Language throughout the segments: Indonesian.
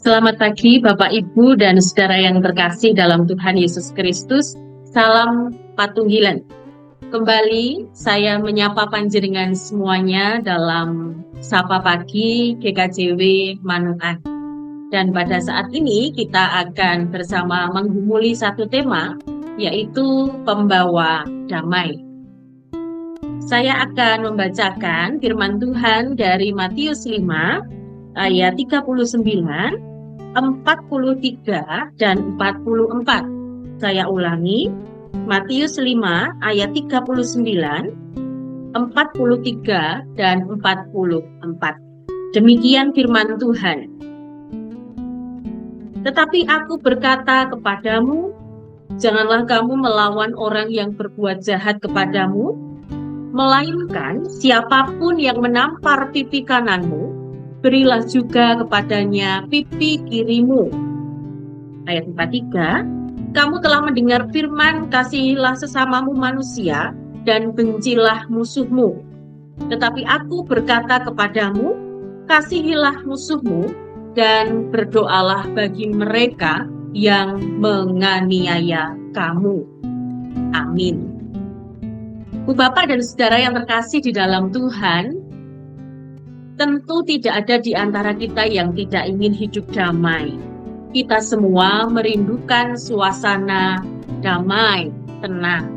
Selamat pagi Bapak Ibu dan saudara yang terkasih dalam Tuhan Yesus Kristus. Salam Patunggilan. Kembali saya menyapa panjenengan semuanya dalam Sapa Pagi GKJW Manukan. Dan pada saat ini kita akan bersama menggumuli satu tema, yaitu pembawa damai. Saya akan membacakan firman Tuhan dari Matius 5 ayat 39, 43 dan 44. Saya ulangi, Matius 5 ayat 39, 43 dan 44. Demikian firman Tuhan. Tetapi aku berkata kepadamu, janganlah kamu melawan orang yang berbuat jahat kepadamu, melainkan siapapun yang menampar pipi kananmu, berilah juga kepadanya pipi kirimu. Ayat 43, kamu telah mendengar firman, kasihilah sesamamu manusia dan bencilah musuhmu. Tetapi aku berkata kepadamu, kasihilah musuhmu dan berdoalah bagi mereka yang menganiaya kamu. Amin. Bu Bapak dan saudara yang terkasih di dalam Tuhan, tentu tidak ada di antara kita yang tidak ingin hidup damai. Kita semua merindukan suasana damai, tenang.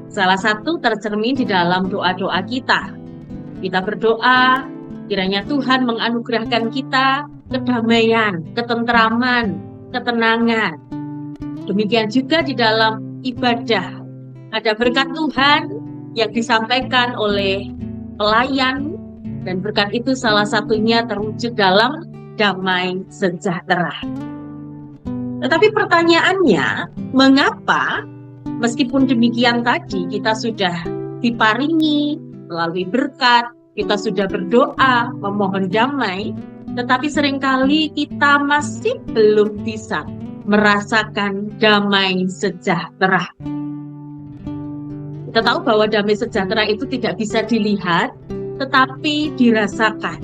Salah satu tercermin di dalam doa-doa kita. Kita berdoa, kiranya Tuhan menganugerahkan kita kedamaian, ketentraman, ketenangan. Demikian juga di dalam ibadah. Ada berkat Tuhan yang disampaikan oleh pelayan, dan berkat itu salah satunya terwujud dalam damai sejahtera. Tetapi pertanyaannya, mengapa meskipun demikian tadi kita sudah diparingi melalui berkat, kita sudah berdoa memohon damai, tetapi seringkali kita masih belum bisa merasakan damai sejahtera. Kita tahu bahwa damai sejahtera itu tidak bisa dilihat, tetapi dirasakan.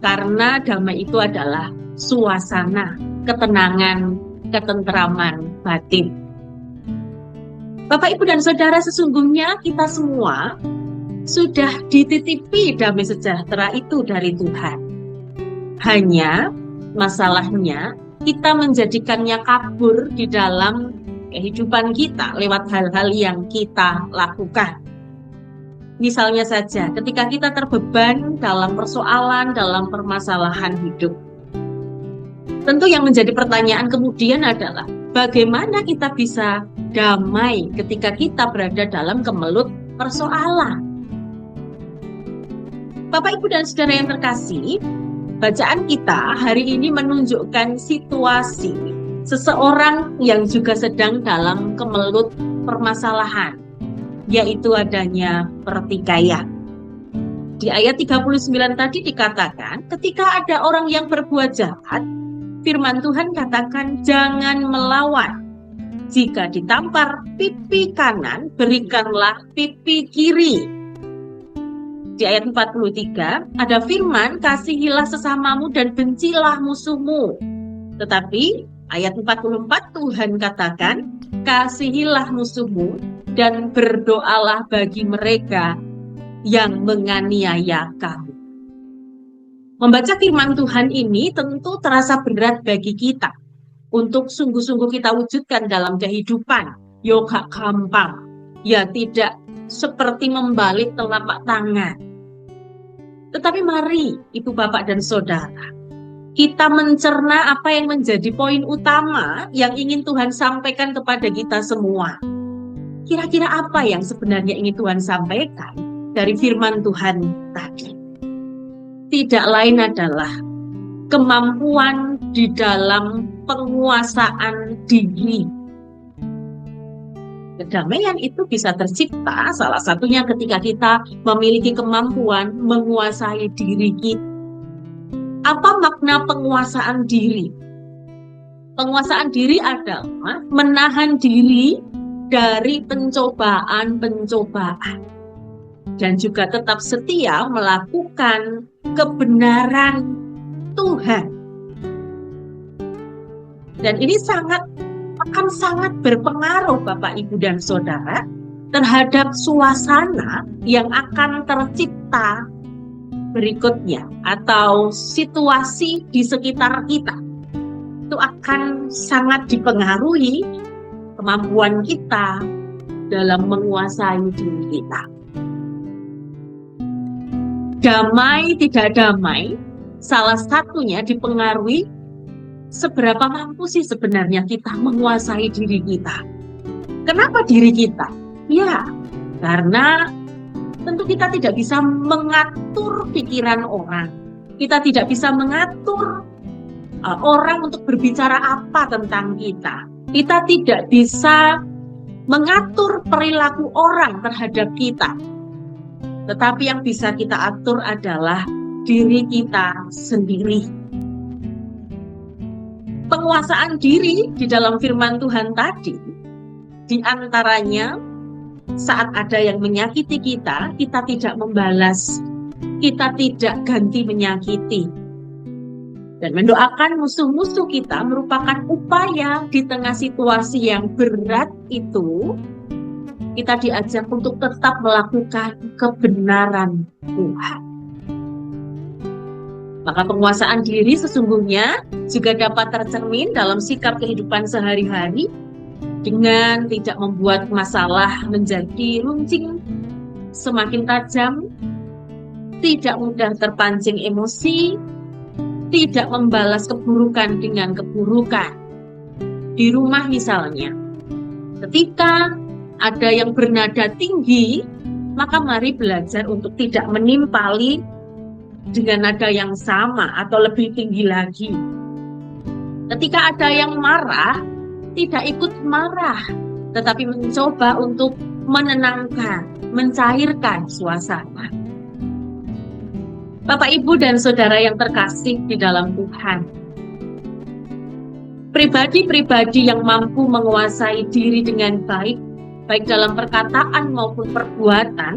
Karena damai itu adalah suasana, ketenangan, ketentraman batin. Bapak, Ibu, dan Saudara, sesungguhnya kita semua sudah dititipi damai sejahtera itu dari Tuhan. Hanya masalahnya kita menjadikannya kabur di dalam kehidupan kita lewat hal-hal yang kita lakukan. Misalnya saja, ketika kita terbeban dalam persoalan, dalam permasalahan hidup. Tentu yang menjadi pertanyaan kemudian adalah, bagaimana kita bisa damai ketika kita berada dalam kemelut persoalan? Bapak, Ibu, dan saudara yang terkasih, bacaan kita hari ini menunjukkan situasi seseorang yang juga sedang dalam kemelut permasalahan, yaitu adanya pertikaian. Di ayat 39 tadi dikatakan, ketika ada orang yang berbuat jahat, firman Tuhan katakan, jangan melawan. Jika ditampar pipi kanan, berikanlah pipi kiri. Di ayat 43, ada firman, kasihilah sesamamu dan bencilah musuhmu. Tetapi ayat 44 Tuhan katakan, kasihilah musuhmu dan berdoalah bagi mereka yang menganiaya kamu. Membaca firman Tuhan ini tentu terasa berat bagi kita untuk sungguh-sungguh kita wujudkan dalam kehidupan. Yo gak gampang, ya tidak seperti membalik telapak tangan. Tetapi mari Ibu, Bapak, dan Saudara, kita mencerna apa yang menjadi poin utama yang ingin Tuhan sampaikan kepada kita semua. Kira-kira apa yang sebenarnya ingin Tuhan sampaikan dari firman Tuhan tadi? Tidak lain adalah kemampuan di dalam penguasaan diri. Kedamaian itu bisa tercipta salah satunya ketika kita memiliki kemampuan menguasai diri kita. Apa makna penguasaan diri? Penguasaan diri adalah menahan diri dari pencobaan-pencobaan dan juga tetap setia melakukan kebenaran Tuhan. Dan ini akan sangat berpengaruh Bapak, Ibu, dan Saudara terhadap suasana yang akan tercipta berikutnya atau situasi di sekitar kita. Itu akan sangat dipengaruhi kemampuan kita dalam menguasai diri kita. Damai tidak damai, salah satunya dipengaruhi seberapa mampu sih sebenarnya kita menguasai diri kita. Kenapa diri kita? Ya, karena tentu kita tidak bisa mengatur pikiran orang. Kita tidak bisa mengatur orang untuk berbicara apa tentang kita. Kita tidak bisa mengatur perilaku orang terhadap kita. Tetapi yang bisa kita atur adalah diri kita sendiri. Penguasaan diri di dalam firman Tuhan tadi, di antaranya saat ada yang menyakiti kita, kita tidak membalas, kita tidak ganti menyakiti. Dan mendoakan musuh-musuh kita merupakan upaya di tengah situasi yang berat itu, kita diajak untuk tetap melakukan kebenaran Tuhan. Maka penguasaan diri sesungguhnya juga dapat tercermin dalam sikap kehidupan sehari-hari, dengan tidak membuat masalah menjadi runcing semakin tajam, tidak mudah terpancing emosi, tidak membalas keburukan dengan keburukan. Di rumah misalnya, ketika ada yang bernada tinggi, maka mari belajar untuk tidak menimpali dengan nada yang sama atau lebih tinggi lagi. Ketika ada yang marah, tidak ikut marah, tetapi mencoba untuk menenangkan, mencairkan suasana. Bapak, Ibu, dan Saudara yang terkasih di dalam Tuhan, pribadi-pribadi yang mampu menguasai diri dengan baik dalam perkataan maupun perbuatan,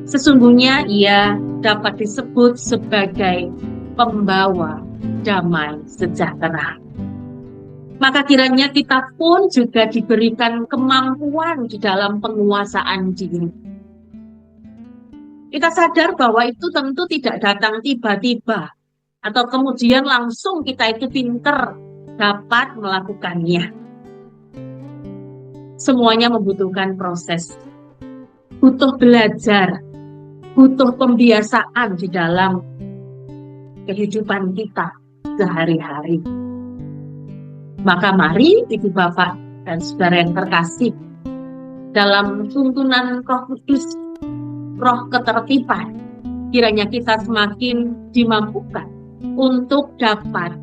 sesungguhnya ia dapat disebut sebagai pembawa damai sejahtera. Maka kiranya kita pun juga diberikan kemampuan di dalam penguasaan diri. Kita sadar bahwa itu tentu tidak datang tiba-tiba, atau kemudian langsung kita itu pinter dapat melakukannya. Semuanya membutuhkan proses, butuh belajar, butuh pembiasaan di dalam kehidupan kita sehari-hari. Maka mari Ibu Bapak dan Saudara yang terkasih, dalam tuntunan Roh Kudus, roh ketertiban, kiranya kita semakin dimampukan untuk dapat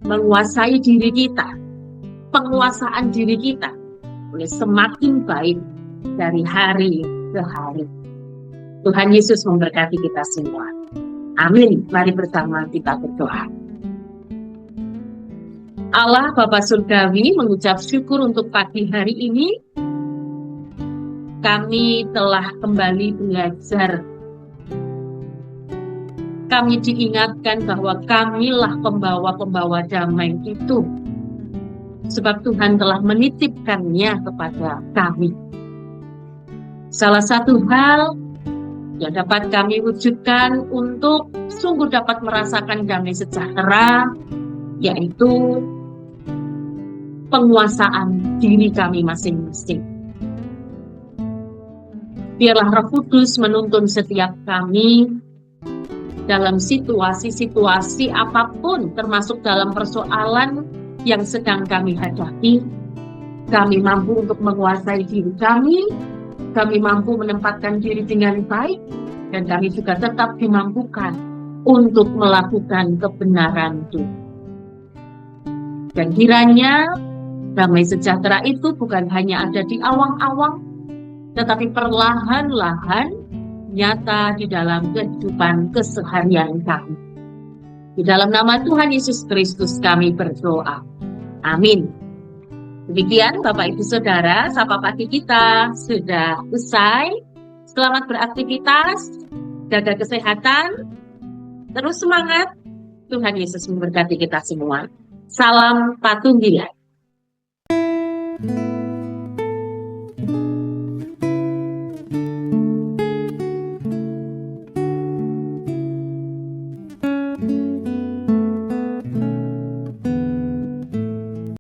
menguasai diri kita. Penguasaan diri kita boleh semakin baik dari hari ke hari. Tuhan Yesus memberkati kita semua. Amin. Mari bersama kita berdoa. Allah Bapa Surgawi, mengucap syukur untuk pagi hari ini. Kami telah kembali belajar. Kami diingatkan bahwa kamilah pembawa-pembawa damai itu. Sebab Tuhan telah menitipkannya kepada kami. Salah satu hal yang dapat kami wujudkan untuk sungguh dapat merasakan damai sejahtera, yaitu penguasaan diri kami masing-masing. Biarlah Roh Kudus menuntun setiap kami dalam situasi-situasi apapun, termasuk dalam persoalan yang sedang kami hadapi. Kami mampu untuk menguasai diri kami mampu menempatkan diri dengan baik, dan kami juga tetap dimampukan untuk melakukan kebenaran itu. Dan kiranya damai sejahtera itu bukan hanya ada di awang-awang, tetapi perlahan-lahan nyata di dalam kehidupan keseharian kami. Di dalam nama Tuhan Yesus Kristus kami berdoa. Amin. Demikian Bapak Ibu Saudara, sapa pagi kita sudah usai. Selamat beraktivitas, jaga kesehatan, terus semangat. Tuhan Yesus memberkati kita semua. Salam Patunggilan.